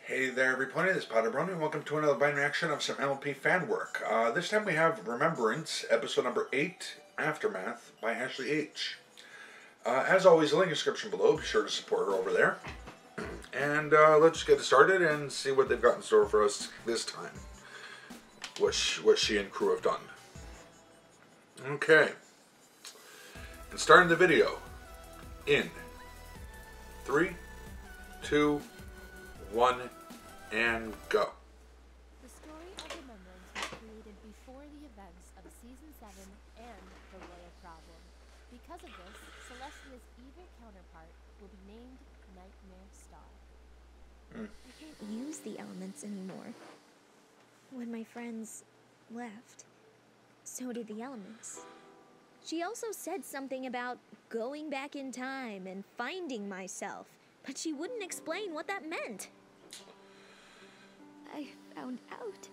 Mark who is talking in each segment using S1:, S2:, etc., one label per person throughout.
S1: Hey there everybody, this is PotterBrony and welcome to another blind reaction of some MLP Fanwork. This time we have Remembrance, episode number 8, Aftermath, by Ashley H. As always, the link in the description below, be sure to support her over there. And let's get started and see what they've got in store for us this time. What she and crew have done. Okay. And starting the video in 3, 2, 1, and go.
S2: The story of Remembrance was created before the events of Season 7 and the Royal Problem. Because of this, Celestia's evil counterpart will be named Nightmare Star.
S3: I can't use the elements anymore. When my friends left, so did the elements. She also said something about going back in time and finding myself, but she wouldn't explain what that meant. I found out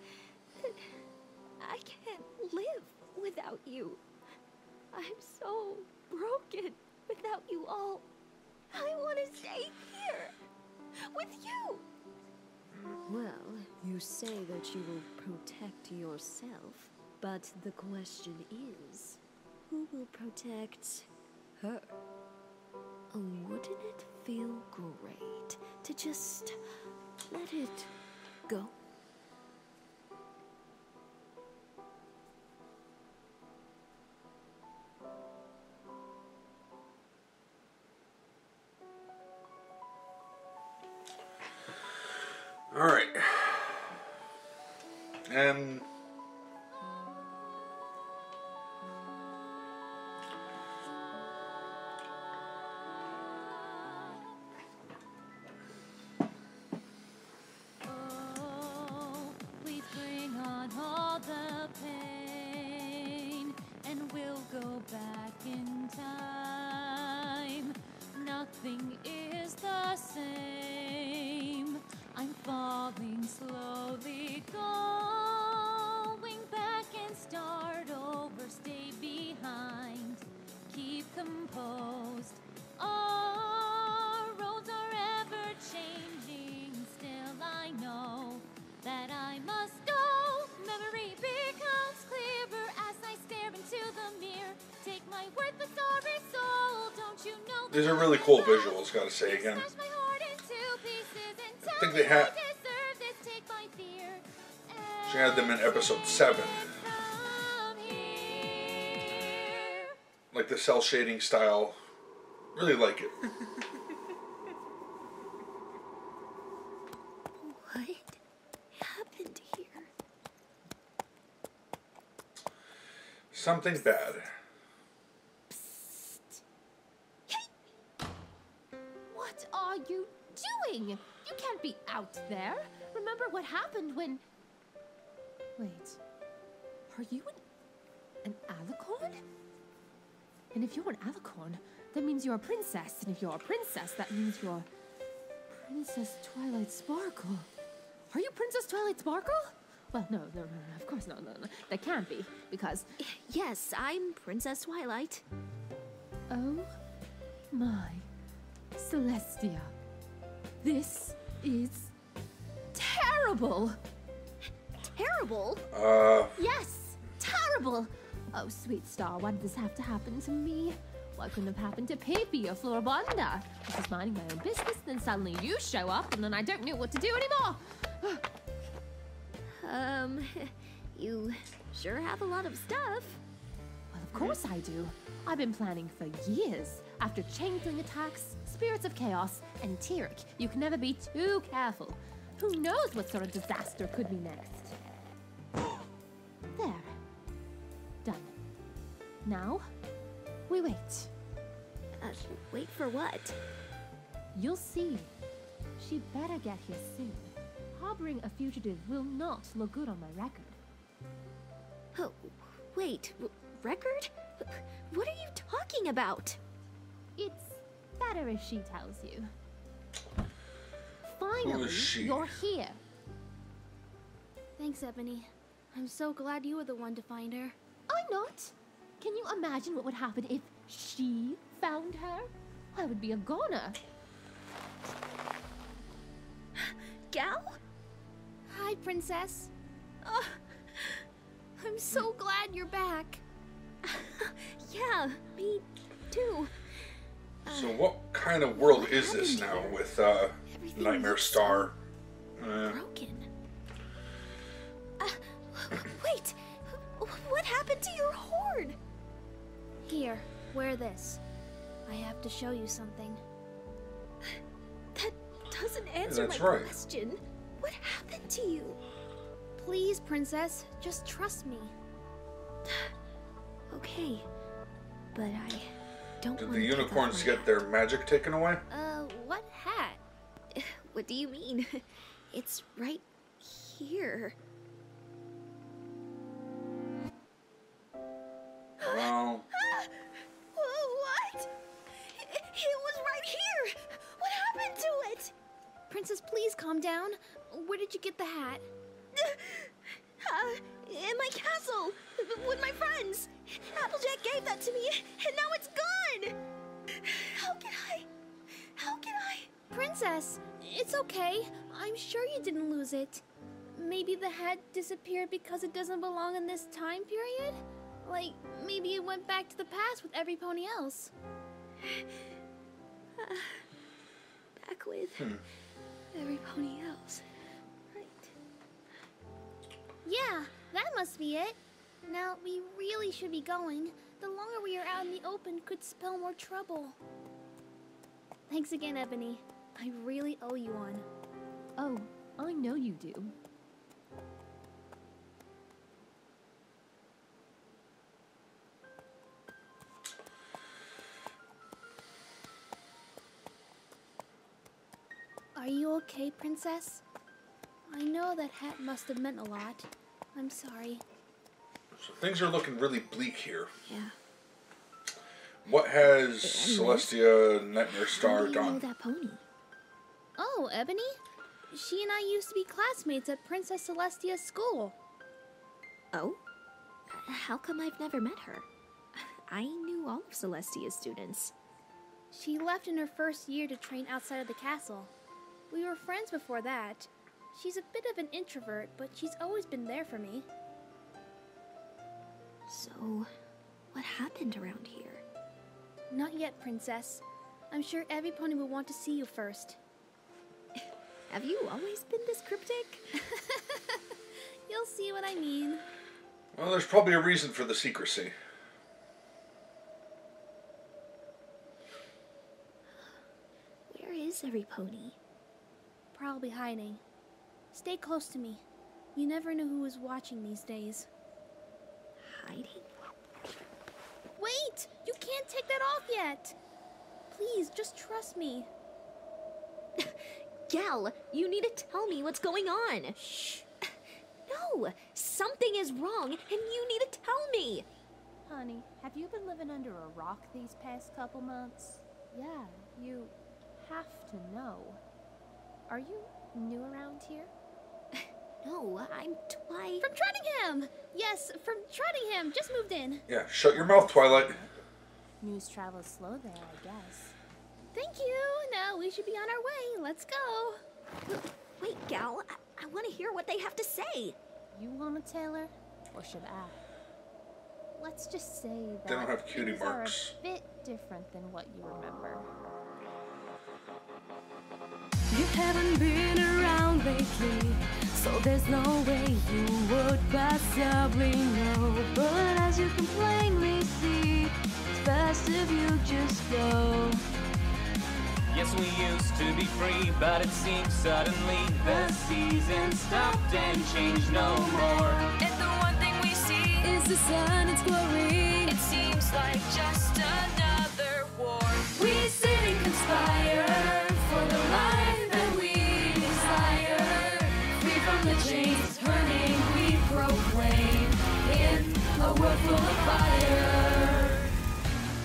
S3: that I can't live without you. I'm so broken without you all. I want to stay here with you.
S4: Well, you say that you will protect yourself, but the question is, who will protect her? Oh, wouldn't it feel great to just let it go?
S1: All right. And
S2: Oh, please bring on all the pain, and we'll go back in time. Nothing is the same. I'm falling slowly, going back and start over, stay behind, keep composed. Our roads are ever changing, still I know that I must go. Memory becomes clearer as I stare into the mirror. Take my worthless sorry soul, don't you know?
S1: these are really cool visuals, gotta say again. I think they had. She had them in episode 7. Like the cell shading style. Really like it.
S3: What happened here?
S1: Something bad.
S2: What are you doing? You can't be out there. Remember what happened when... Wait. Are you an alicorn? And if you're an alicorn, that means you're a princess. And if you're a princess, that means you're Princess Twilight Sparkle. Are you Princess Twilight Sparkle? Well, no, of course no. That can't be, because...
S3: Yes, I'm Princess Twilight.
S2: Oh my Celestia. This is terrible.
S3: Terrible?
S2: Yes, terrible. Oh, sweet star, why did this have to happen to me? Why couldn't it have happened to Pippi or Floribunda? I was minding my own business, then suddenly you show up, and then I don't know what to do anymore.
S3: You sure have a lot of stuff.
S2: Well, of course I do. I've been planning for years. After changeling attacks, spirits of chaos, and Tyrek, you can never be too careful. Who knows what sort of disaster could be next? There. Done. Now, we wait.
S3: Wait for what?
S2: You'll see. She better get here soon. Harboring a fugitive will not look good on my record.
S3: Oh, wait, record? What are you talking about?
S2: It's better if she tells you. Finally, you're here.
S5: Thanks, Ebony. I'm so glad you were the one to find her.
S2: I'm not. Can you imagine what would happen if she found her? I would be a goner.
S3: Gal?
S5: Hi, Princess. I'm so glad you're back.
S3: Yeah, me too.
S1: So what kind of world is this now with Nightmare Star?
S3: Broken. Wait, what happened to your horn?
S5: Here, wear this. I have to show you something.
S3: That doesn't answer my question. What happened to you?
S5: Please, Princess, just trust me.
S3: Okay, but I don't
S1: Did
S3: want
S1: the
S3: to take
S1: unicorns
S3: off my
S1: get their magic taken away?
S5: What hat?
S3: What do you mean? It's right here.
S1: Well,
S3: What? It was right here. What happened to it?
S5: Princess, please calm down. Where did you get the hat?
S3: In my castle with my friends. Applejack gave that to me, and now it's gone. How can I?
S5: Princess, it's okay. I'm sure you didn't lose it. Maybe the hat disappeared because it doesn't belong in this time period? Like, maybe it went back to the past with every pony else.
S3: Back with every pony else. Right.
S5: Yeah, that must be it. Now, we really should be going. The longer we are out in the open could spell more trouble. Thanks again, Ebony. I really owe you one.
S2: Oh, I know you do.
S5: Are you okay, Princess? I know that hat must have meant a lot. I'm sorry.
S1: so things are looking really bleak here.
S3: Yeah.
S1: What has Celestia Nightmare Star
S3: How do you know
S1: done?
S3: that pony?
S5: Oh, Ebony? She and I used to be classmates at Princess Celestia's school.
S3: Oh? How come I've never met her? I knew all of Celestia's students.
S5: She left in her first year to train outside of the castle. We were friends before that. She's a bit of an introvert, but she's always been there for me.
S3: So, what happened around here?
S5: Not yet, Princess. I'm sure every pony will want to see you first.
S3: Have you always been this cryptic?
S5: You'll see what I mean.
S1: Well, there's probably a reason for the secrecy.
S3: Where is every pony?
S5: Probably hiding. Stay close to me. You never know who is watching these days.
S3: Hiding?
S5: Wait! You can't take that off yet! Please, just trust me.
S3: Gal, you need to tell me what's going on. Shh. No, something is wrong, and you need to tell me.
S2: Honey, have you been living under a rock these past couple months? Yeah, you have to know. Are you new around here?
S3: No, I'm Twilight.
S5: From Trottingham! Yes, from Trottingham. Just moved in.
S1: Yeah, shut your mouth, Twilight.
S2: News travels slow there, I guess.
S5: Thank you. Now we should be on our way. Let's go.
S3: Wait, Gal, I want to hear what they have to say.
S2: You want to tell her, or should I? Let's just say that
S1: They don't have cutie
S2: things
S1: marks.
S2: are a bit different than what you remember.
S4: You haven't been around lately, so there's no way you would possibly know. But as you can plainly see, it's best if you just go.
S6: Yes, we used to be free, but it seems suddenly the season stopped and changed no more.
S4: And the one thing we see is the sun, its glory. It seems like just another war. We sit and conspire for the life that we desire. Free from the chains burning, we proclaim in a world full of fire.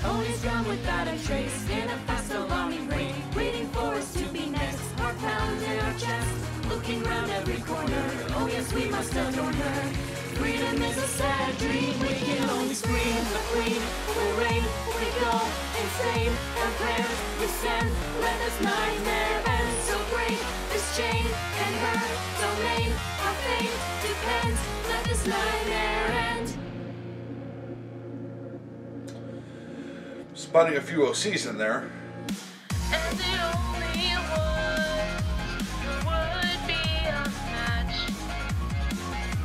S6: Always gone without a trace, in a fast alarming rain, waiting for us to be next. Heart pounds in our chest, looking round every corner. Oh yes, we must adorn her. Freedom is a sad dream, we can only scream. The queen will reign, we go insane. Our prayers we send, let this nightmare end. So great, this this chain and her domain. Our fate depends. Let this nightmare end.
S1: Spotting a few OCs in there.
S6: And the only one who would be a match.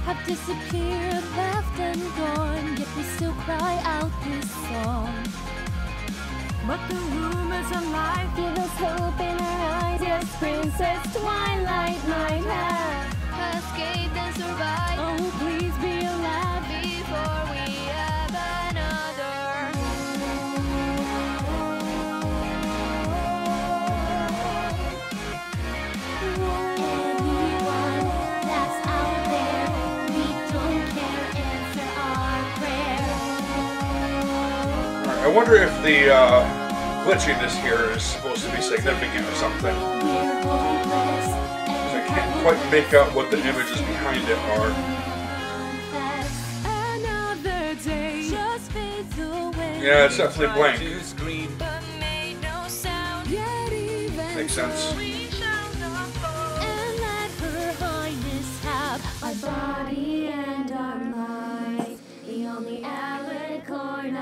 S2: Have disappeared, left and gone, yet we still cry out this song.
S6: But the room is alive.
S2: Give us hope in our eyes. Yes, Princess Twilight might have
S5: Escape and survive
S2: Oh, please be alive.
S5: before we have another.
S2: Anyone that's out there, we don't care, answer our prayer.
S1: Alright, I wonder if the glitchiness here is supposed to be significant or something.
S2: We're hopeless.
S1: I can't quite make out what the images behind it are.
S2: Another day just fades away.
S1: Yeah, it's definitely blank.
S6: But made no sound.
S2: Yet even
S1: Makes sense.
S6: We shall not fall.
S2: and let her highness have our body and our mind, the only alicorn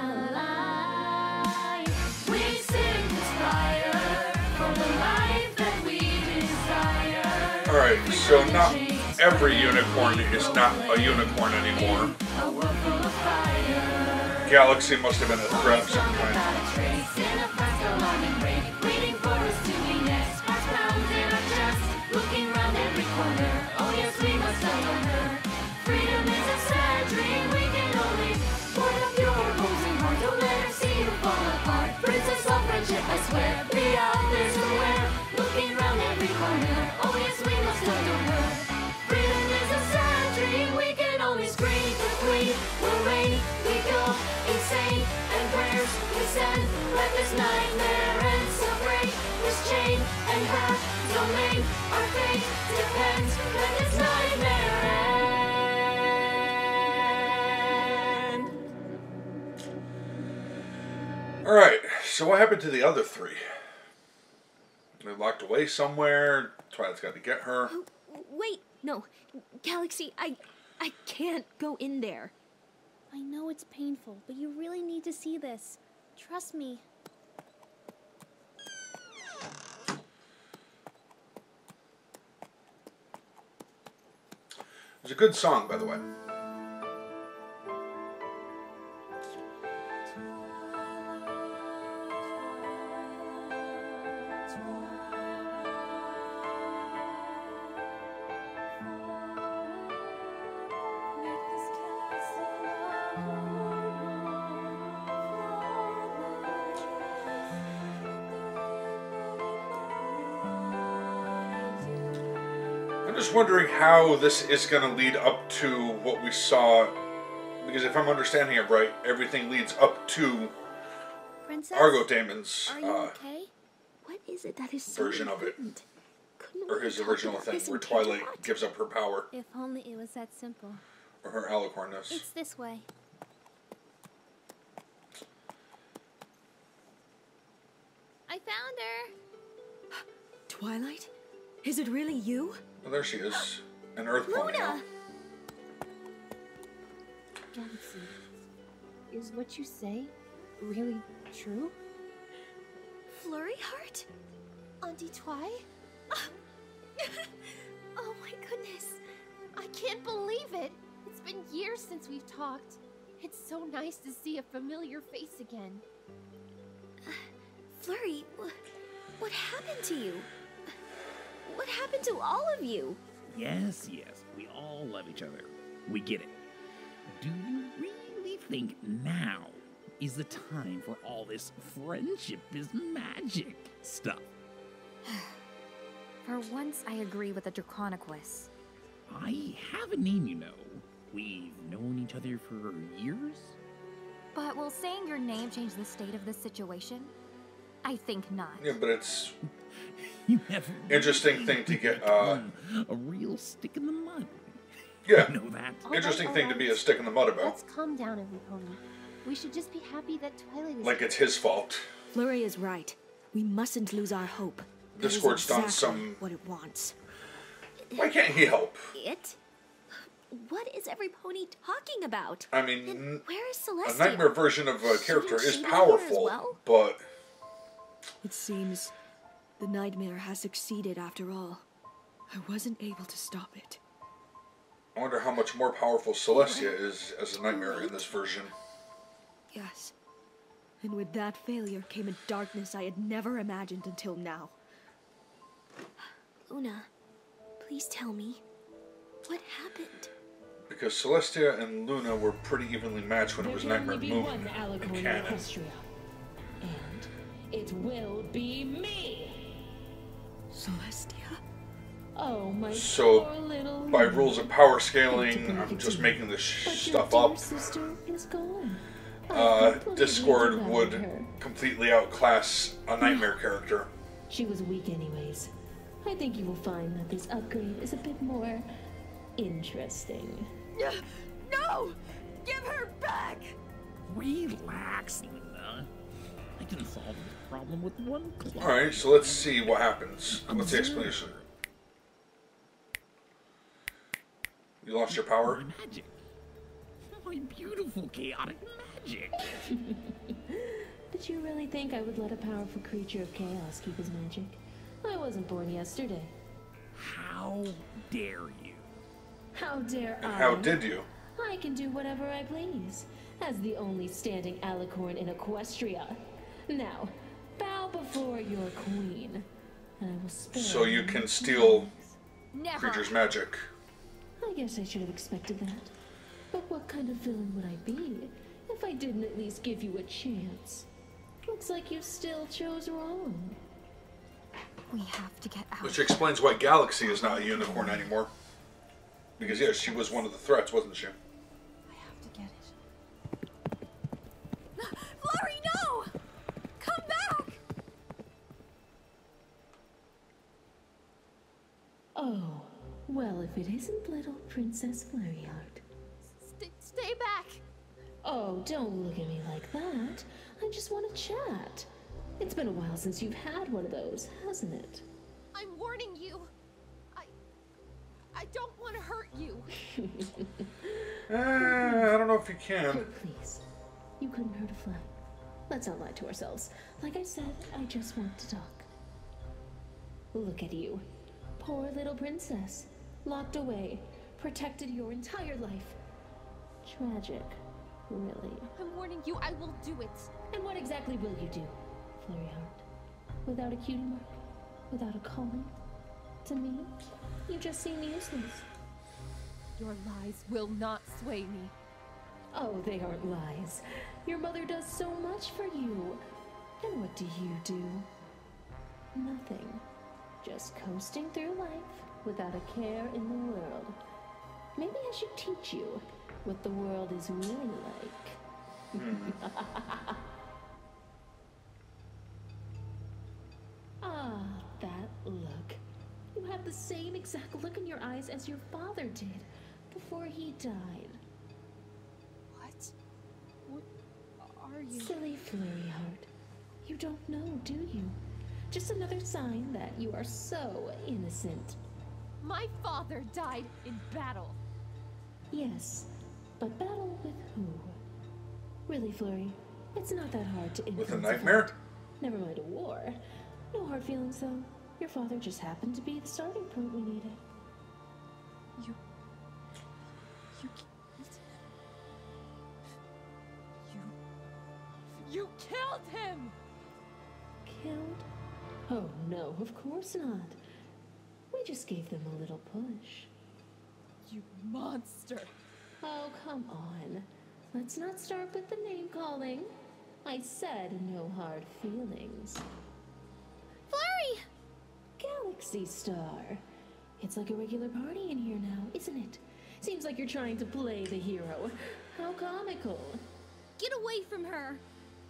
S2: alive.
S6: We sing this fire for the life that we desire.
S1: Alright, so not every unicorn is not a unicorn anymore.
S6: A world full of fire.
S1: Galaxy must have been a threat of some
S6: Without
S1: kind.
S6: a trace in a fast alarming rate. Waiting for us to be next. Hearts pound in our chest. Looking round every corner. Oh yes, we must honor her. Freedom is a sad dream. We can only board up your opposing heart. Don't let her see you fall apart. Princess of friendship, I swear. Be out there somewhere. Looking round every corner. Oh yes, we must adore her. Freedom is a sad dream. We can only scream. The queen will reign. We go insane. And prayers we send. Let this nightmare end. So break this chain and her domain. Our fate depends. Let this nightmare end.
S1: Alright, so what happened to the other three? They're locked away somewhere. Twilight's got to get her.
S3: Wait, no. Galaxy, I can't go in there.
S5: I know it's painful, but you really need to see this. Trust me.
S1: It's a good song, by the way. I'm just wondering how this is going to lead up to what we saw, because if I'm understanding it right, everything leads up to
S5: Princess?
S1: Argo Damon's
S5: Are you okay?
S3: What is it that is so
S1: version of it,
S3: important? Couldn't
S1: or
S3: we
S1: his
S3: talk
S1: original
S3: about
S1: thing,
S3: this
S1: where
S3: in
S1: Twilight
S3: Camelot?
S1: gives up her power,
S5: If only it was that simple.
S1: or her alicornness.
S5: It's this way. I found her.
S3: Twilight? Is it really you?
S1: Well, there she is, an Earth pony.
S3: Luna!
S2: Galaxy, is what you say really true?
S3: Flurry Heart?
S2: Auntie Twi?
S3: Oh my goodness.
S2: I can't believe it! It's been years since we've talked. It's so nice to see a familiar face again.
S3: Flurry, what happened to you? What happened to all of you?
S7: Yes, we all love each other. We get it. Do you really think now is the time for all this friendship is magic stuff?
S8: For once, I agree with the Draconiquus.
S7: I have a name, you know. We've known each other for years.
S8: But will saying your name change the state of this situation? I think not.
S1: Yeah, but it's
S7: You have
S1: interesting thing to get.
S7: a real stick in the mud.
S1: Yeah,
S7: You know that?
S1: interesting thing to be a stick in the mud about.
S2: Let's calm down, every pony. We should just be happy that Twilight is
S1: Like it's his fault.
S3: Flurry is right. We mustn't lose our hope. That is
S1: Discord's done
S3: exactly
S1: some
S3: what it wants.
S1: Why can't he help?
S3: It? What is every pony talking about?
S1: I mean,
S3: Where is
S1: a
S3: Celestia?
S1: nightmare version of a character
S3: Shouldn't
S1: is
S3: she be here
S1: powerful,
S3: as well?
S1: but
S4: It seems the nightmare has succeeded after all. I wasn't able to stop it.
S1: I wonder how much more powerful Celestia is as a nightmare in this version.
S4: Yes. And with that failure came a darkness I had never imagined until now.
S3: Luna, please tell me. What happened?
S1: Because Celestia and Luna were pretty evenly matched when it was
S6: There can
S1: Nightmare
S6: only be
S1: Moon
S6: one alicorn
S1: in
S6: in
S1: canon.
S6: Equestria. And it will be me!
S4: Celestia?
S6: Oh, my
S1: So,
S6: poor little
S1: by
S6: Luna.
S1: rules of power
S6: Hate to
S1: scaling,
S6: break
S1: I'm
S6: it
S1: just
S6: to
S1: making
S6: you,
S1: this
S6: but
S1: stuff
S6: your
S1: up.
S6: dear sister is gone. I've completely
S1: Discord
S6: devoured
S1: would
S6: her.
S1: completely outclass a Nightmare character.
S6: She was weak anyways. I think you will find that this upgrade is a bit more interesting.
S4: No! Give her back!
S7: Relax, Luna. I can solve this problem with one click.
S1: Alright, so let's see what happens. What's the explanation? You lost your power?
S7: My magic. My beautiful chaotic magic.
S6: Did you really think I would let a powerful creature of chaos keep his magic? I wasn't born yesterday.
S7: How dare you?
S6: How dare
S1: And
S6: I?
S1: how did you?
S6: I can do whatever I please, as the only standing alicorn in Equestria. Now, bow before your queen, and I will spare
S1: So you can steal
S2: Never.
S1: creatures' magic.
S6: I guess I should have expected that. But what kind of villain would I be if I didn't at least give you a chance? Looks like you still chose wrong.
S8: We have to get out.
S1: Which explains why Galaxy is not a unicorn anymore. Because, yeah, she was one of the threats, wasn't she?
S2: I have to get it.
S3: Flurry, no! Come back!
S6: Oh, well, if it isn't little Princess Flurryheart.
S2: Stay back.
S6: Oh, don't look at me like that. I just want to chat. It's been a while since you've had one of those, hasn't it?
S2: I'm warning you. I don't want to hurt you.
S1: I don't know if you
S6: Oh,
S1: can.
S6: please. You couldn't hurt a fly. Let's not lie to ourselves. Like I said, I just want to talk. Look at you. Poor little princess. Locked away. Protected your entire life. Tragic. Really.
S2: I'm warning you, I will do it.
S6: And what exactly will you do, Flurryheart? Without a cutie mark? Without a calling? To me, you just seem useless.
S2: Your lies will not sway me.
S6: Oh, they aren't lies. Your mother does so much for you. And what do you do? Nothing. Just coasting through life without a care in the world. Maybe I should teach you what the world is really like. Ah, that look. You have the same exact look in your eyes as your father did before he died.
S2: What? What are you?
S6: Silly Flurryheart. You don't know, do you? Just another sign that you are so innocent.
S2: My father died in battle.
S6: Yes, but battle with who? Really, Flurry, it's not that hard to influence
S1: With a
S6: fight.
S1: nightmare?
S6: Never mind a war. No hard feelings, though. Your father just happened to be the starting point we needed.
S2: You You killed him!
S6: Killed? Oh, no, of course not. We just gave them a little push.
S2: You monster!
S6: Oh, come on. Let's not start with the name calling. I said no hard feelings.
S5: Flurry!
S6: Galaxy Star. It's like a regular party in here now, isn't it? Seems like you're trying to play the hero. How comical.
S5: Get away from her!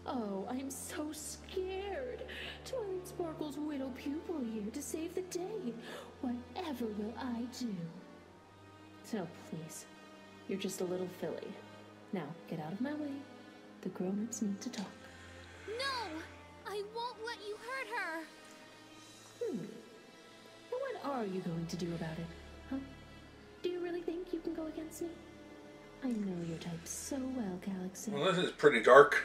S6: Oh, I'm so scared. Twilight Sparkle's widow pupil here to save the day. Whatever will I do? So, please, you're just a little filly. Now, get out of my way. The grown-ups need to talk.
S5: No! I won't let you hurt her!
S6: And what are you going to do about it?
S9: Huh? Do you really think you can go against me? I know your type so well, Galaxy.
S1: Well, this is pretty dark.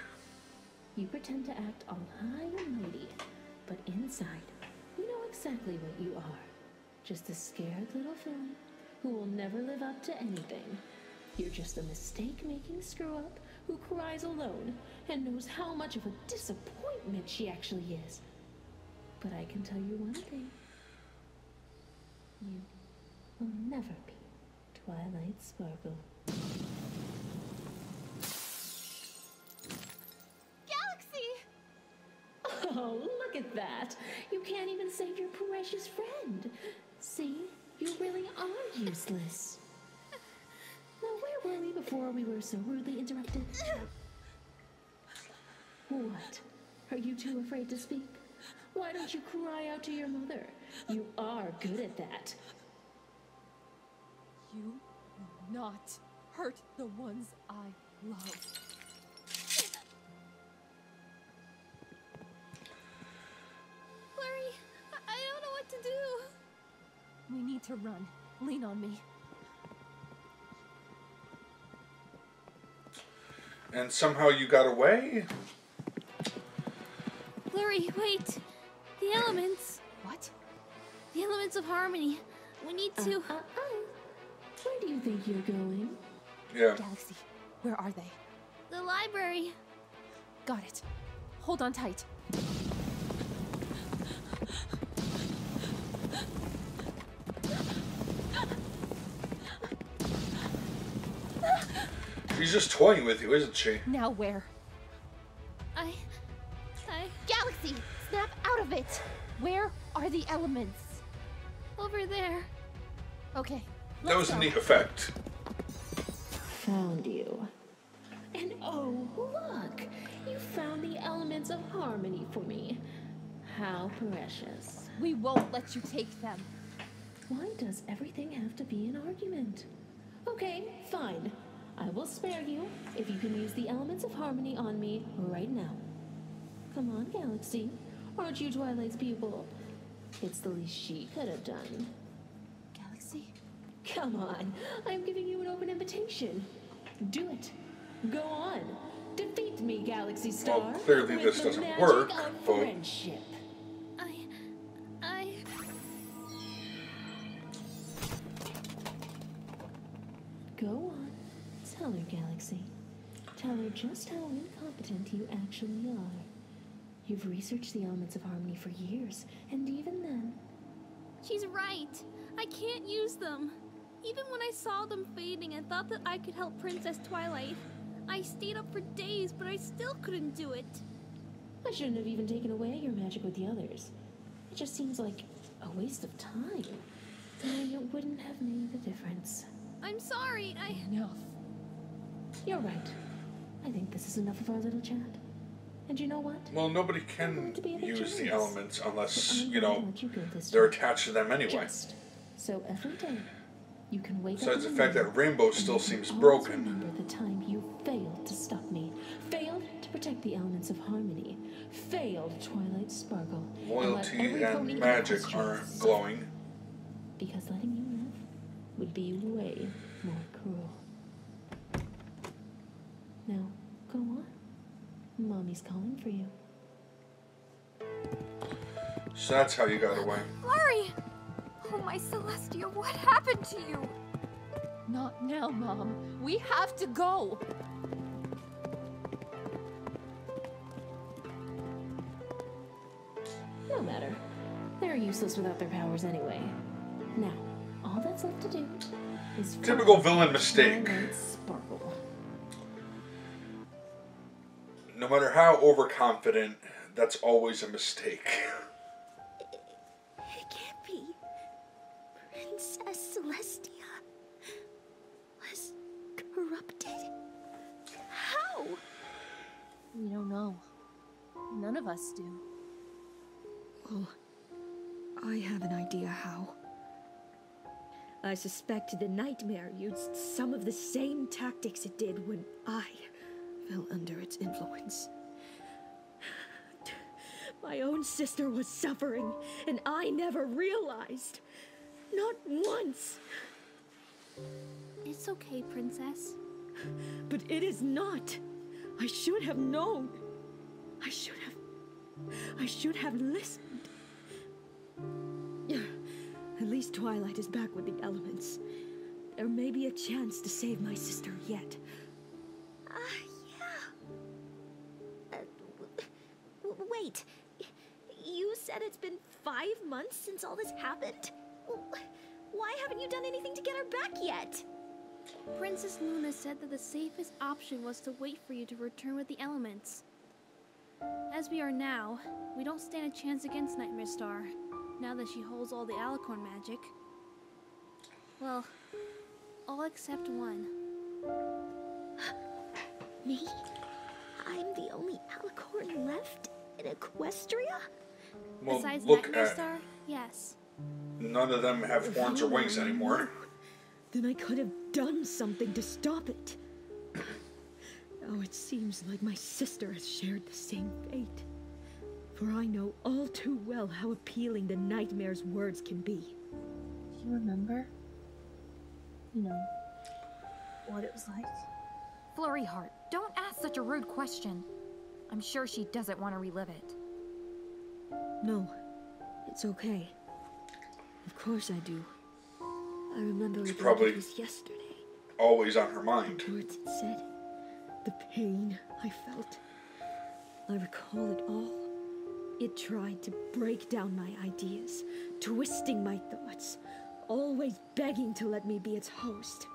S9: You pretend to act all high and mighty, but inside, you know exactly what you are. Just a scared little filly who will never live up to anything. You're just a mistake-making screw-up who cries alone and knows how much of a disappointment she actually is. But I can tell you one thing. You will never be Twilight Sparkle.
S2: Galaxy!
S9: Oh, look at that! You can't even save your precious friend. See? You really are useless. Now, where were we before we were so rudely interrupted? What? Are you too afraid to speak? Why don't you cry out to your mother? You are good at that.
S2: You will not hurt the ones I love.
S5: Flurry, I don't know what to do.
S2: We need to run. Lean on me.
S1: And somehow you got away?
S5: Flurry, wait. The elements.
S2: What?
S5: The elements of harmony. We need to...
S9: Where do you think you're going?
S1: Yeah.
S2: Galaxy, where are they?
S5: The library.
S2: Got it. Hold on tight.
S1: She's just toying with you, isn't she?
S2: Now where? Galaxy, snap out of it! Where are the elements?
S5: Over there.
S2: Okay,
S1: That was a neat effect.
S9: Found you. And oh, look! You found the elements of harmony for me. How precious.
S2: We won't let you take them.
S9: Why does everything have to be an argument? Okay, fine. I will spare you if you can use the elements of harmony on me right now. Come on, Galaxy. Aren't you Twilight's pupil? It's the least she could have done.
S2: Galaxy?
S9: Come on. I'm giving you an open invitation. Do it. Go on. Defeat me, Galaxy Star.
S1: Well, clearly
S9: with
S1: this
S9: the
S1: doesn't
S9: magic
S1: work,
S9: of
S1: but...
S9: friendship. Go on. Tell her, Galaxy. Tell her just how incompetent you actually are. You've researched the elements of harmony for years, and even then...
S5: She's right. I can't use them. Even when I saw them fading and thought that I could help Princess Twilight, I stayed up for days, but I still couldn't do it.
S9: I shouldn't have even taken away your magic with the others. It just seems like a waste of time. And it wouldn't have made a difference.
S5: I'm sorry,
S2: Enough.
S9: You're right. I think this is enough of our little chat. And you know what?
S1: Well, nobody can use the elements unless, you know,
S9: Let you go this
S1: they're
S9: time.
S1: attached to them anyway.
S9: Just so every day, you can wake
S1: Besides
S9: up
S1: the fact that Rainbow still seems broken.
S9: Remember the time you failed to stop me, failed to protect the elements of harmony, failed Twilight Sparkle.
S1: Loyalty and magic aren't glowing.
S9: Because letting you live would be way more cruel. Now, go on. Mommy's calling for you.
S1: So that's how you got away.
S8: Flurry! Oh, my Celestia, what happened to you?
S2: Not now, Mom. We have to go.
S9: No matter. They're useless without their powers anyway. Now, all that's left to do is...
S1: Typical villain mistake.
S9: Twilight Sparkle.
S1: No matter how overconfident, that's always a mistake.
S3: It can't be. Princess Celestia was corrupted. How?
S2: We don't know. None of us do.
S4: Well, I have an idea how. I suspect the nightmare used some of the same tactics it did when I fell under its influence. My own sister was suffering, and I never realized. Not once.
S5: It's okay, Princess.
S4: But it is not. I should have known. I should have listened. At least Twilight is back with the elements. There may be a chance to save my sister yet.
S3: Yeah. Wait. You said it's been 5 months since all this happened? Why haven't you done anything to get her back yet?
S5: Princess Luna said that the safest option was to wait for you to return with the elements. As we are now, we don't stand a chance against Nightmare Star, now that she holds all the Alicorn magic. Well, all except one.
S3: Me? I'm the only Alicorn left in Equestria?
S1: Well,
S5: Besides
S1: look
S5: Nightmare
S1: at...
S5: Star, yes.
S1: None of them have horns or wings anymore.
S4: Then I could have done something to stop it. Now it seems like my sister has shared the same fate. For I know all too well how appealing the Nightmare's words can be.
S9: Do you remember? You know, what it was like?
S8: Flurry Heart, don't ask such a rude question. I'm sure she doesn't want to relive it.
S4: No, it's okay. Of course I do. I remember
S1: It's
S4: it
S1: probably
S4: like it was yesterday.
S1: always on her mind.
S4: The words it said, the pain I felt. I recall it all. It tried to break down my ideas, twisting my thoughts, always begging to let me be its host.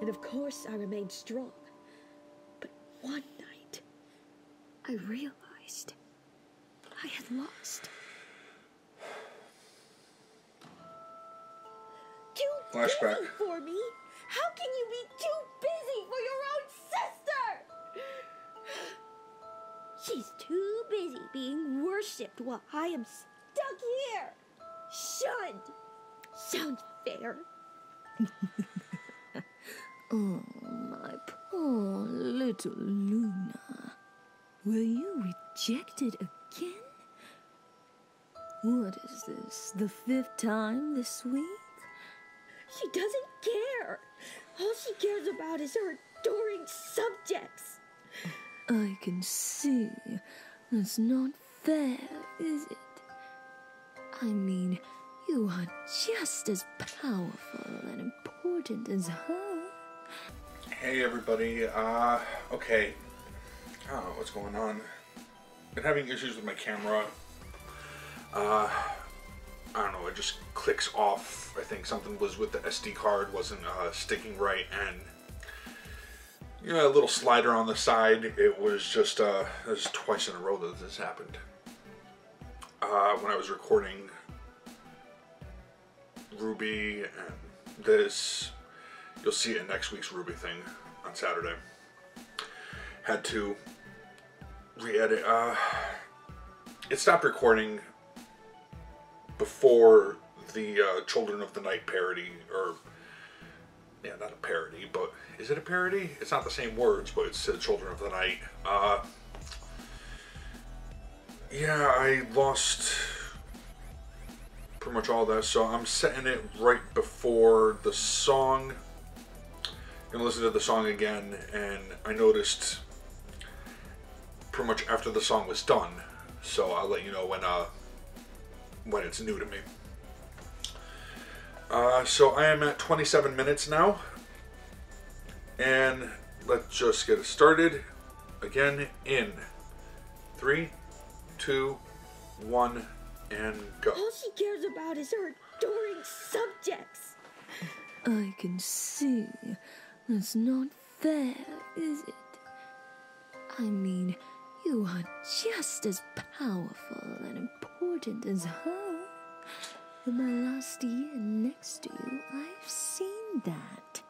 S4: And of course I remained strong. But one night, I realized I had lost.
S3: Too
S1: Flashback.
S3: busy for me? How can you be too busy for your own sister? She's too busy being worshipped while I am stuck here. Shunned. Sounds fair.
S4: Oh, my poor little Luna. Were you rejected again? What is this, the 5th time this week?
S3: She doesn't care. All she cares about is her adoring subjects.
S4: I can see. That's not fair, is it? I mean, you are just as powerful and important as her.
S1: Hey everybody, okay. I don't know what's going on. Been having issues with my camera. I don't know, it just clicks off. I think something was with the SD card, wasn't sticking right, and you know, a little slider on the side. It was just, it was twice in a row that this happened. When I was recording Ruby and this, you'll see it in next week's Ruby thing on Saturday. Had to re-edit. It stopped recording before the Children of the Night parody, or yeah, not a parody, but is it a parody? It's not the same words, but it's Children of the Night. Yeah, I lost pretty much all that, so I'm setting it right before the song. I'm gonna listen to the song again, and I noticed pretty much after the song was done, so I'll let you know when it's new to me. So I am at 27 minutes now, and let's just get it started again in 3, 2, 1, and go.
S3: All she cares about is her adoring subjects.
S4: I can see. That's not fair, is it? I mean, you are just as powerful and important as her. In my last year next to you, I've seen that.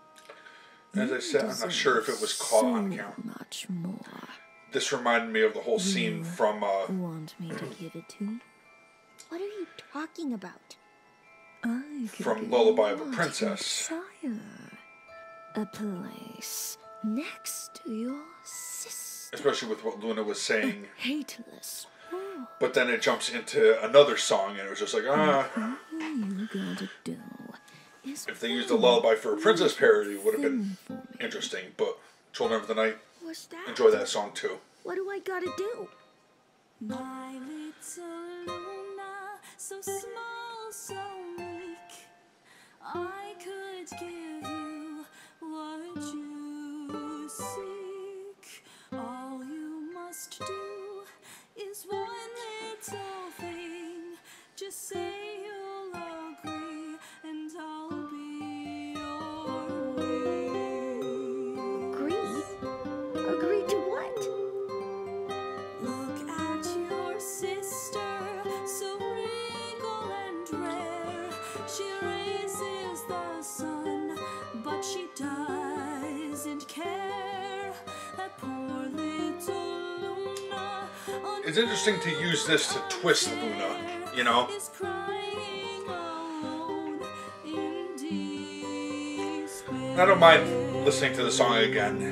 S1: As I said, I'm not sure if it was caught on camera.
S4: Much more.
S1: This reminded me of the whole scene from
S4: Want me to give it to you?
S3: What are you talking about?
S4: I can
S1: from
S4: give
S1: Lullaby
S4: you
S1: of a
S4: what you
S1: Princess.
S4: desire. A place next to your sister.
S1: Especially with what Luna was saying.
S4: Hateless.
S1: But then it jumps into another song, and it was just like,
S4: All you gotta do is
S1: if they used a lullaby for a princess parody, it would have been interesting. But Children of the Night,
S3: What's that?
S1: enjoy that song too.
S3: What do I gotta do?
S6: My little Luna, so small, so meek, I could give you what you seek. All you must do is one little thing. Just say you'll agree, and I'll be your wing.
S3: Agree? Agree to what?
S6: Look at your sister, so regal and rare. She raises the sun, but she doesn't care. That poor little Luna.
S1: It's interesting to use this to twist Luna, you know?
S6: Is crying alone in despair.
S1: I don't mind listening to the song again.
S6: You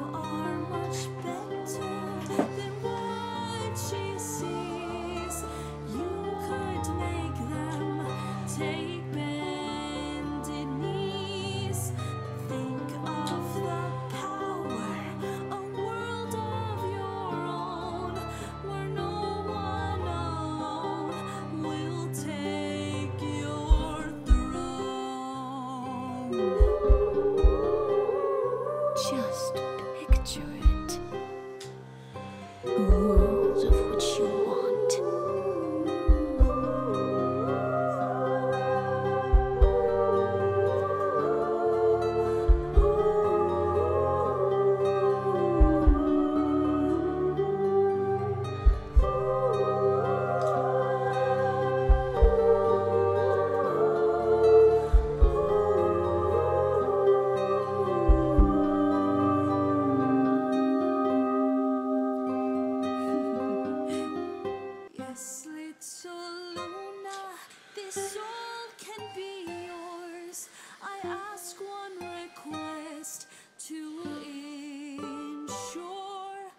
S6: are much better than what she sees. You could make them take bended knees. Think of the power, a world of your own, where no one alone will take your throne.
S3: Just picture it. A world of what you want.
S6: Yes, little Luna, this all can be yours. I ask one request to ensure.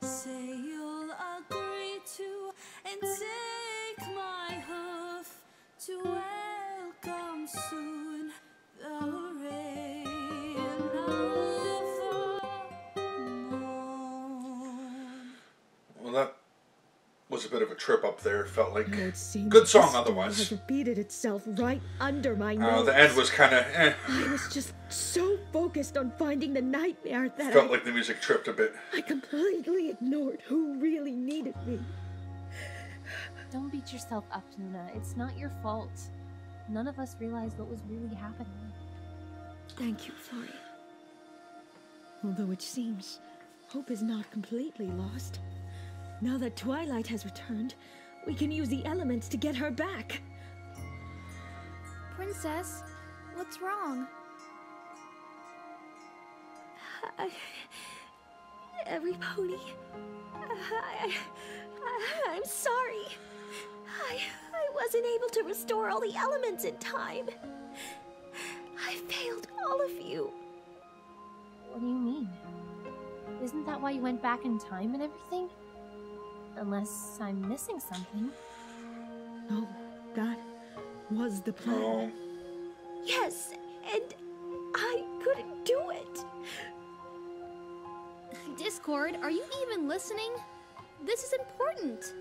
S6: Say you'll agree to and take my hoof to welcome soon the reign of the moon.
S1: Well, that was a bit of a trip up there. Felt like
S10: It seems
S1: good song
S10: this story
S1: otherwise.
S10: has repeated itself right under my nose.
S1: The end was kind of
S10: I was just so focused on finding the nightmare that
S1: Felt like the music tripped a bit.
S10: I completely ignored who really needed me.
S2: Don't beat yourself up, Luna. It's not your fault. None of us realized what was really happening.
S10: Thank you, Florrie. Although it seems hope is not completely lost. Now that Twilight has returned, we can use the elements to get her back.
S5: Princess, what's wrong?
S3: Every pony. I'm sorry. I wasn't able to restore all the elements in time. I failed all of you.
S2: What do you mean? Isn't that why you went back in time and everything? Unless I'm missing something.
S10: No, that was the plan.
S1: Oh,
S3: Yes, and I couldn't do it.
S5: Discord, are you even listening? This is important.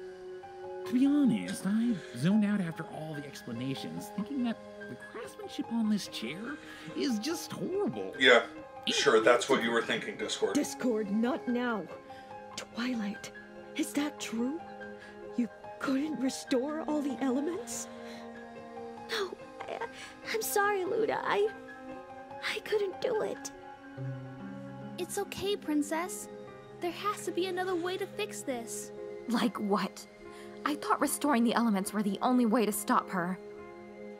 S7: To be honest, I zoned out after all the explanations, thinking that the craftsmanship on this chair is just horrible.
S1: yeah. Sure, that's what you were thinking, Discord.
S10: Discord, not now. Twilight, is that true? You couldn't restore all the elements?
S3: No, I'm sorry, Luna. I couldn't do it.
S5: It's okay, Princess. There has to be another way to fix this.
S8: Like what? I thought restoring the elements were the only way to stop her.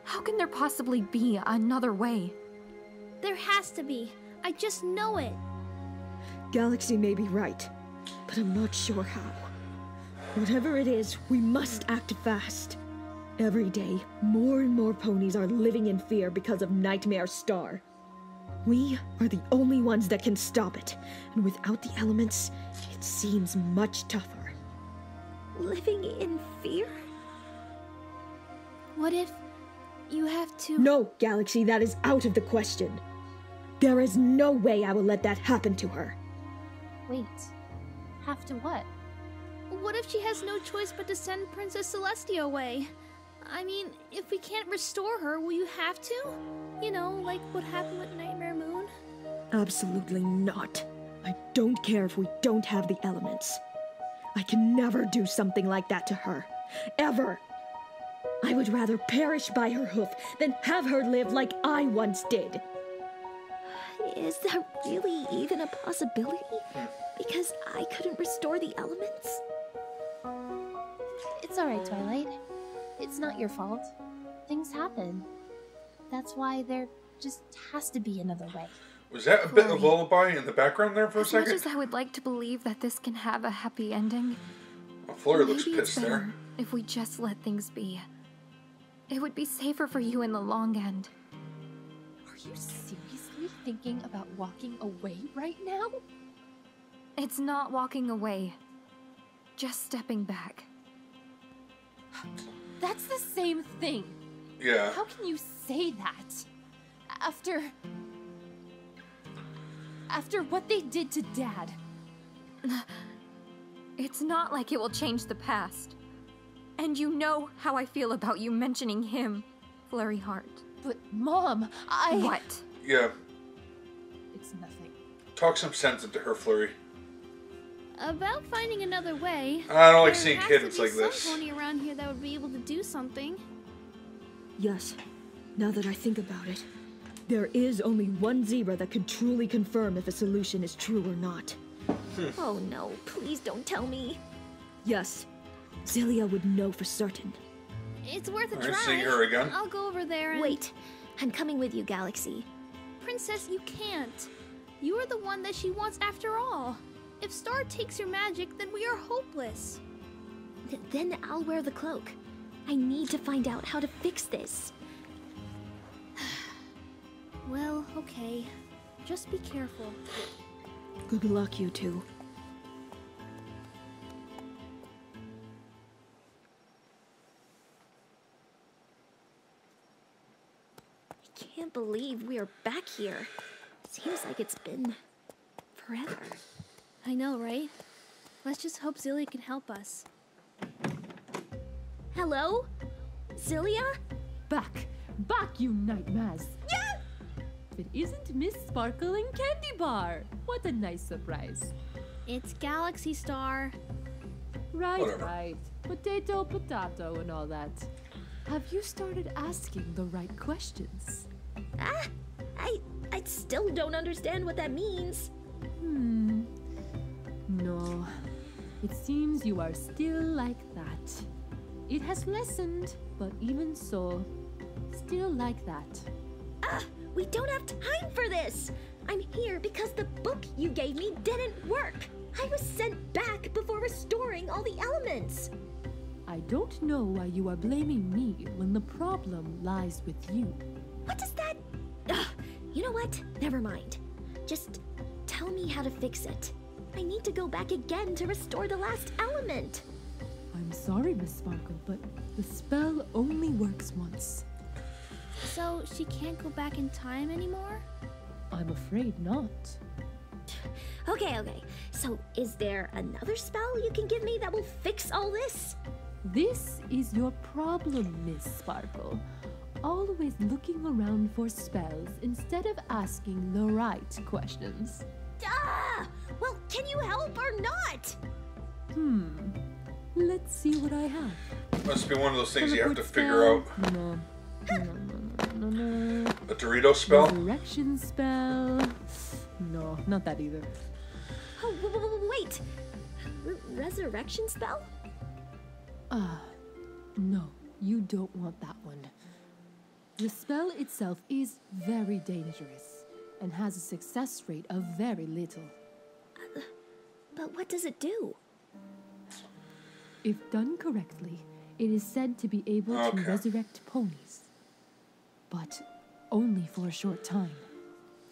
S8: How can there possibly be another way?
S5: There has to be. I just know it.
S10: Galaxy may be right, but I'm not sure how. Whatever it is, we must act fast. Every day, more and more ponies are living in fear because of Nightmare Star. We are the only ones that can stop it, and without the elements, it seems much tougher.
S3: Living in fear?
S5: What if you have to...
S10: No, Galaxy, that is out of the question. There is no way I will let that happen to her.
S2: Wait. Have to what?
S5: What if she has no choice but to send Princess Celestia away? I mean, if we can't restore her, will you have to? You know, like what happened with Nightmare Moon?
S10: Absolutely not. I don't care if we don't have the elements. I can never do something like that to her. Ever. I would rather perish by her hoof than have her live like I once did.
S3: Is that really even a possibility? Because I couldn't restore the elements?
S2: It's alright, Twilight. It's not your fault. Things happen. That's why there just has to be another way.
S1: Was that a bit of lullaby in the background there for a
S8: As much
S1: second?
S8: as I would like to believe that this can have a happy ending,
S1: Well, Fleur looks
S8: maybe it's
S1: pissed there.
S8: better if we just let things be. It would be safer for you in the long end.
S2: Are you seriously thinking about walking away right now?
S8: It's not walking away, just stepping back.
S2: That's the same thing.
S1: Yeah.
S2: How can you say that? After what they did to Dad.
S8: It's not like it will change the past. And you know how I feel about you mentioning him, Flurry Heart.
S2: But Mom,
S8: What?
S1: Yeah.
S2: It's nothing.
S1: Talk some sense into her, Flurry.
S5: About finding another way.
S1: I don't like
S5: there
S1: seeing
S5: has
S1: kittens
S5: to be
S1: like this.
S5: some pony around here that would be able to do something.
S10: Yes, now that I think about it, there is only one zebra that could truly confirm if a solution is true or not.
S3: Oh no, please don't tell me.
S10: Yes, Zelia would know for certain.
S5: It's worth a
S1: Alright,
S5: try.
S1: see her again.
S5: I'll go over there and...
S3: Wait, I'm coming with you, Galaxy.
S5: Princess, you can't. You are the one that she wants after all. If Star takes your magic, then we are hopeless.
S3: Then I'll wear the cloak. I need to find out how to fix this.
S5: Well, okay. Just be careful.
S10: Good luck, you two.
S3: I can't believe we are back here. Seems like it's been forever.
S5: I know, right? Let's just hope Zilly can help us.
S3: Hello? Zelia?
S9: Back, you nightmares.
S3: Yeah!
S9: It isn't Miss Sparkling Candy Bar. What a nice surprise.
S5: It's Galaxy Star.
S9: Right,
S1: Whatever.
S9: right. Potato, potato, and all that. Have you started asking the right questions?
S3: Ah, I still don't understand what that means.
S9: No. It seems you are still like that. It has lessened, but even so, still like that.
S3: Ah, we don't have time for this. I'm here because the book you gave me didn't work. I was sent back before restoring all the elements.
S9: I don't know why you are blaming me when the problem lies with you.
S3: What does that... Ugh, you know what? Never mind. Just tell me how to fix it. I need to go back again to restore the last element.
S9: I'm sorry, Miss Sparkle, but the spell only works once.
S5: So she can't go back in time anymore?
S9: I'm afraid not.
S3: Okay. So is there another spell you can give me that will fix all this?
S9: This is your problem, Miss Sparkle. Always looking around for spells instead of asking the right questions.
S3: Ah! Well, can you help or not?
S9: Let's see what I have.
S1: Must be one of those things you have to
S9: Teleport
S1: figure
S9: spell?
S1: out.
S9: No.
S1: A Dorito spell?
S9: Resurrection spell? No, not that either.
S3: Oh, wait. Resurrection spell?
S9: No, you don't want that one. The spell itself is very dangerous and has a success rate of very little.
S3: But what does it do?
S9: If done correctly, it is said to be able to resurrect ponies. But only for a short time.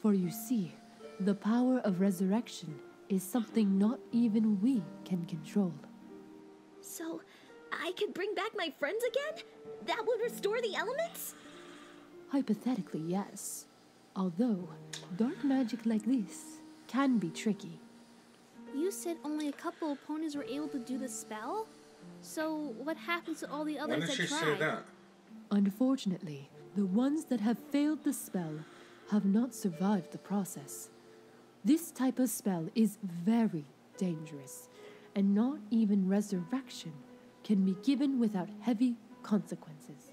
S9: For you see, the power of resurrection is something not even we can control.
S3: So, I could bring back my friends again? That would restore the elements?
S9: Hypothetically, yes. Although, dark magic like this can be tricky.
S5: You said only a couple of ponies were able to do the spell? So what happens to all the others
S1: When did
S5: that
S1: she
S5: tried?
S1: say that?
S9: Unfortunately, the ones that have failed the spell have not survived the process. This type of spell is very dangerous, and not even resurrection can be given without heavy consequences.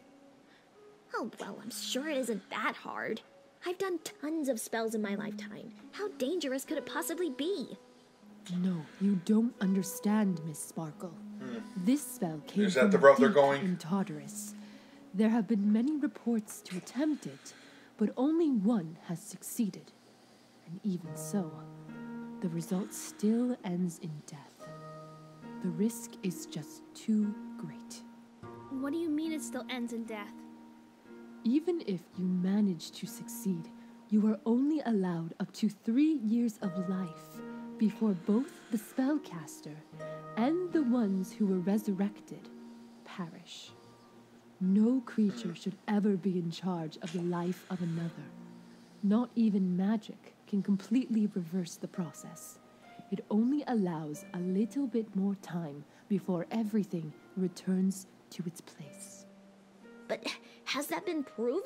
S3: Oh, well, I'm sure it isn't that hard. I've done tons of spells in my lifetime. How dangerous could it possibly be?
S9: No, you don't understand, Miss Sparkle. This spell came
S1: Is that
S9: from
S1: the route they're
S9: deep
S1: going?
S9: in Tartarus. There have been many reports to attempt it, but only one has succeeded. And even so, the result still ends in death. The risk is just too great.
S5: What do you mean it still ends in death?
S9: Even if you manage to succeed, you are only allowed up to 3 years of life before both the spellcaster and the ones who were resurrected perish. No creature should ever be in charge of the life of another. Not even magic can completely reverse the process. It only allows a little bit more time before everything returns to its place.
S3: But has that been proven?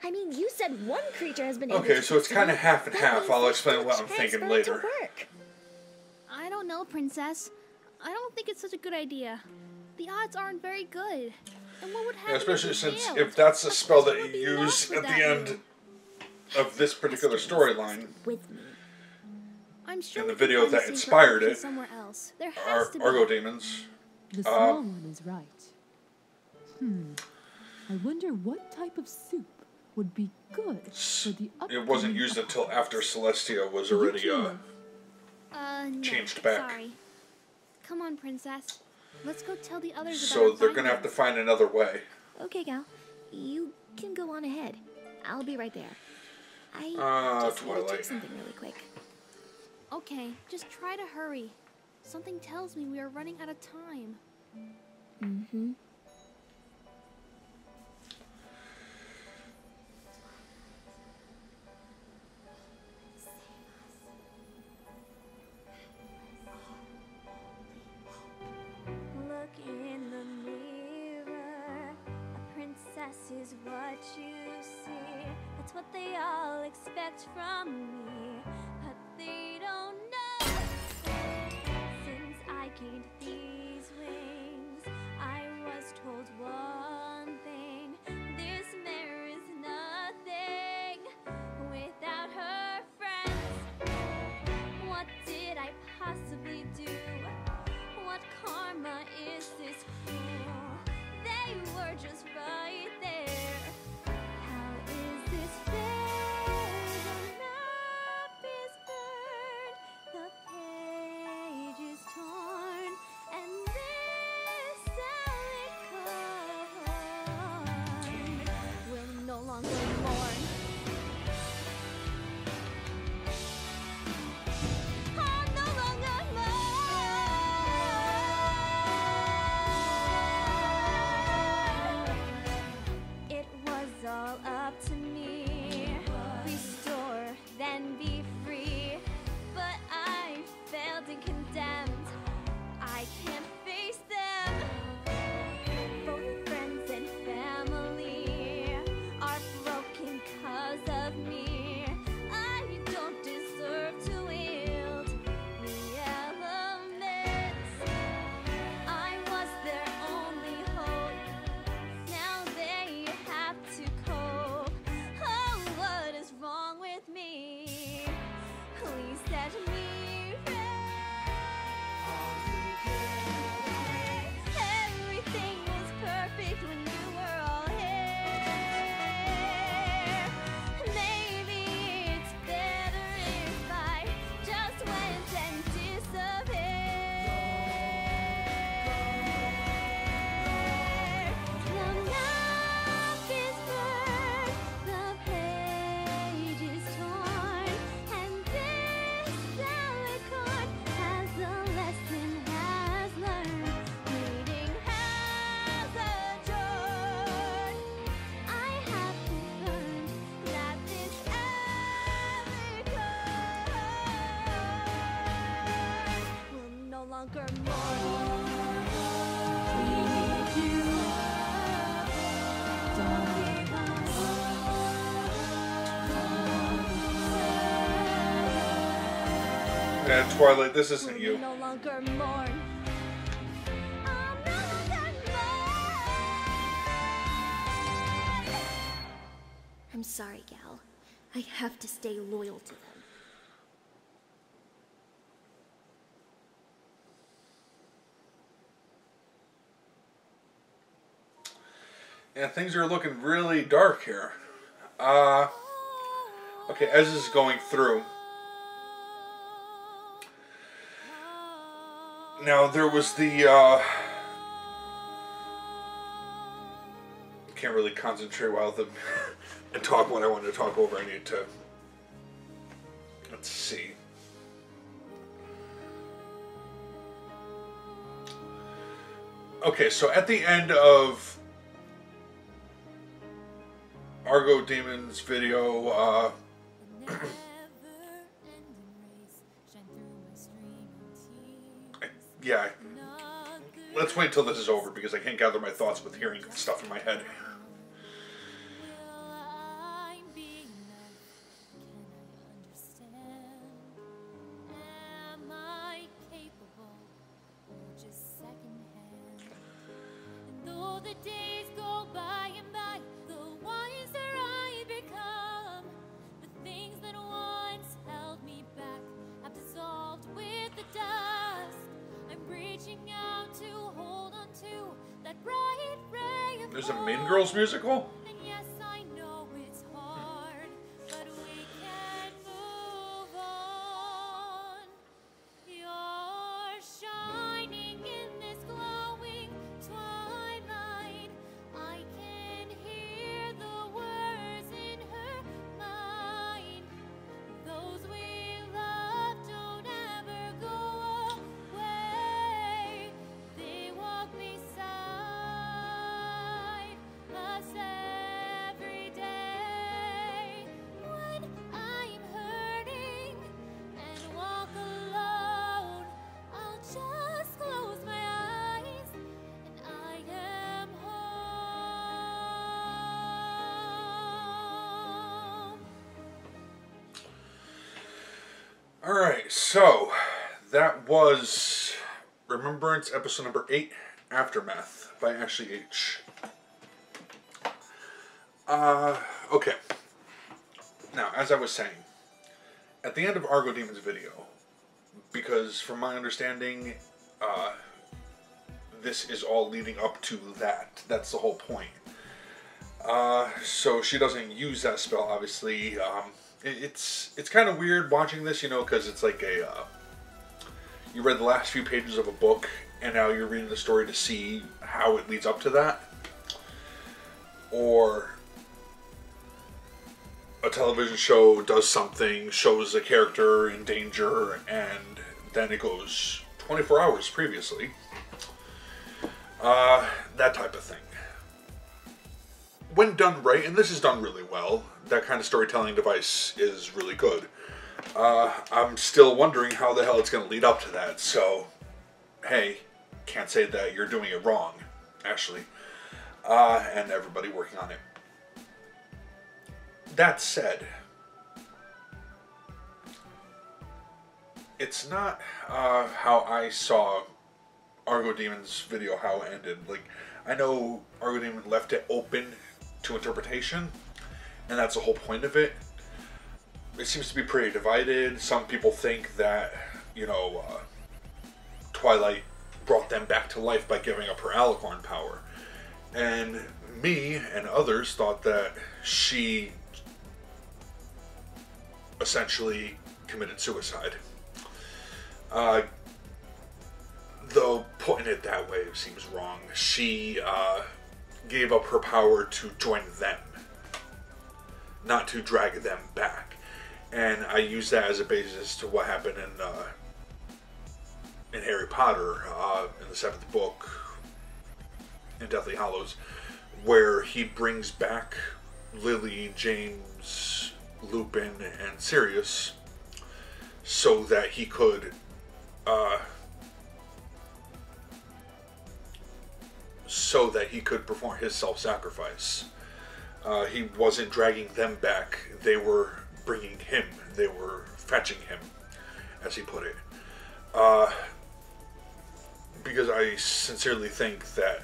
S3: I mean, you said one creature has been able
S1: Okay,
S3: to
S1: so it's kind of
S3: succeed.
S1: half and
S3: That
S1: half.
S3: means
S1: I'll
S3: there's
S1: explain
S3: still
S1: what I'm
S3: a chance
S1: thinking
S3: for it
S1: later.
S3: to work.
S5: I don't know, Princess. I don't think it's such a good idea. The odds aren't very good. And what would happen
S1: Especially
S5: if you
S1: since
S5: failed?
S1: if that's a spell that
S5: What would
S1: you
S5: be
S1: use
S5: lost
S1: at
S5: without
S1: the end
S5: you?
S1: of this particular storyline,
S3: With me.
S5: I'm sure
S1: in the
S5: we can
S1: video
S5: find a
S1: that
S5: safer
S1: inspired
S5: option
S1: it,
S5: somewhere else. There
S1: are
S5: has to be.
S1: Argo Demons.
S9: The small one is right. I wonder what type of soup would be good for the
S1: It wasn't
S9: upcoming
S1: used until after Celestia was already
S5: No,
S1: changed back.
S5: Sorry. Come on, Princess. Let's go tell the others about
S1: So
S5: our
S1: they're gonna have to
S5: findings.
S1: find another way.
S3: Okay, Gal. You can go on ahead. I'll be right there. I just need to
S1: Twilight.
S3: check something really quick.
S5: Okay, just try to hurry. Something tells me we are running out of time.
S3: Mm-hmm.
S11: Look in the mirror. A princess is what you see. That's what they all expect from me. But they don't know. Since I gained these wings, I was told one thing. This mare is nothing without her friends. What did I possibly do? What karma is this cruel? They were just right there. How is this fair? The map is burned, the page is torn,
S1: Twilight, this isn't you.
S11: No longer mourn.
S3: I'm sorry, Gal. I have to stay loyal to them.
S1: Yeah, things are looking really dark here. Okay, as this is going through. Now, there was the, can't really concentrate while the and talk what I wanted to talk over. I need to, let's see. Okay, so at the end of Argo Demon's video, yeah, let's wait till this is over because I can't gather my thoughts with hearing stuff in my head. There's a Mean Girls musical? Alright, so that was Remembrance, episode number 8, Aftermath, by Ashley H. Okay. Now, as I was saying, at the end of Argo Demon's video, because from my understanding, this is all leading up to that. That's the whole point. So she doesn't use that spell, obviously. It's kind of weird watching this, you know, because it's like a, you read the last few pages of a book, and now you're reading the story to see how it leads up to that. Or a television show does something, shows a character in danger, and then it goes 24 hours previously. That type of thing. When done right, and this is done really well, that kind of storytelling device is really good. I'm still wondering how the hell it's going to lead up to that, so, hey, can't say that you're doing it wrong, Ashley, and everybody working on it. That said, it's not how I saw Argo Demon's video, how it ended. Like, I know Argo Demon left it open to interpretation, and that's the whole point of it. It seems to be pretty divided. Some people think that, you know, Twilight brought them back to life by giving up her alicorn power. And me and others thought that she essentially committed suicide. Though putting it that way seems wrong. She gave up her power to join them, not to drag them back. And I use that as a basis to what happened in Harry Potter, in the 7th book, in Deathly Hallows, where he brings back Lily, James, Lupin, and Sirius so that he could perform his self-sacrifice. He wasn't dragging them back, they were bringing him, they were fetching him, as he put it. Because I sincerely think that,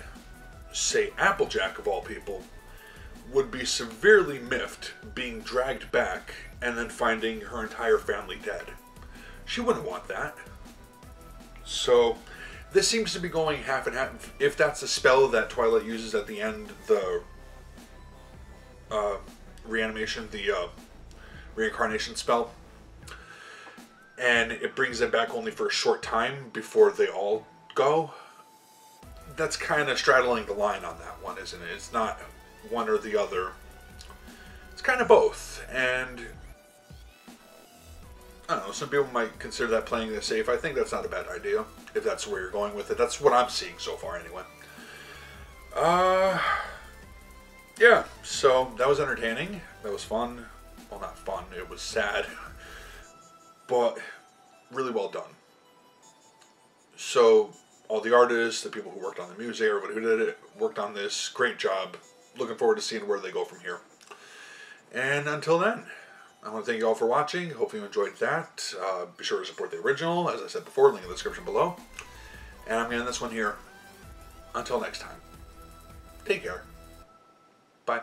S1: say, Applejack, of all people, would be severely miffed being dragged back and then finding her entire family dead. She wouldn't want that. So, this seems to be going half and half. If that's the spell that Twilight uses at the end, the reanimation, the reincarnation spell, and it brings them back only for a short time before they all go, that's kind of straddling the line on that one, isn't it? It's not one or the other. It's kind of both. And I don't know, some people might consider that playing this safe. I think that's not a bad idea, if that's where you're going with it. That's what I'm seeing so far, anyway. Yeah, so that was entertaining. That was fun. Well, not fun. It was sad. But really well done. So, all the artists, the people who worked on the music, everybody who did it, worked on this. Great job. Looking forward to seeing where they go from here. And until then, I want to thank you all for watching. Hope you enjoyed that. Be sure to support the original, as I said before, link in the description below. And I'm going to end this one here. Until next time. Take care. Bye.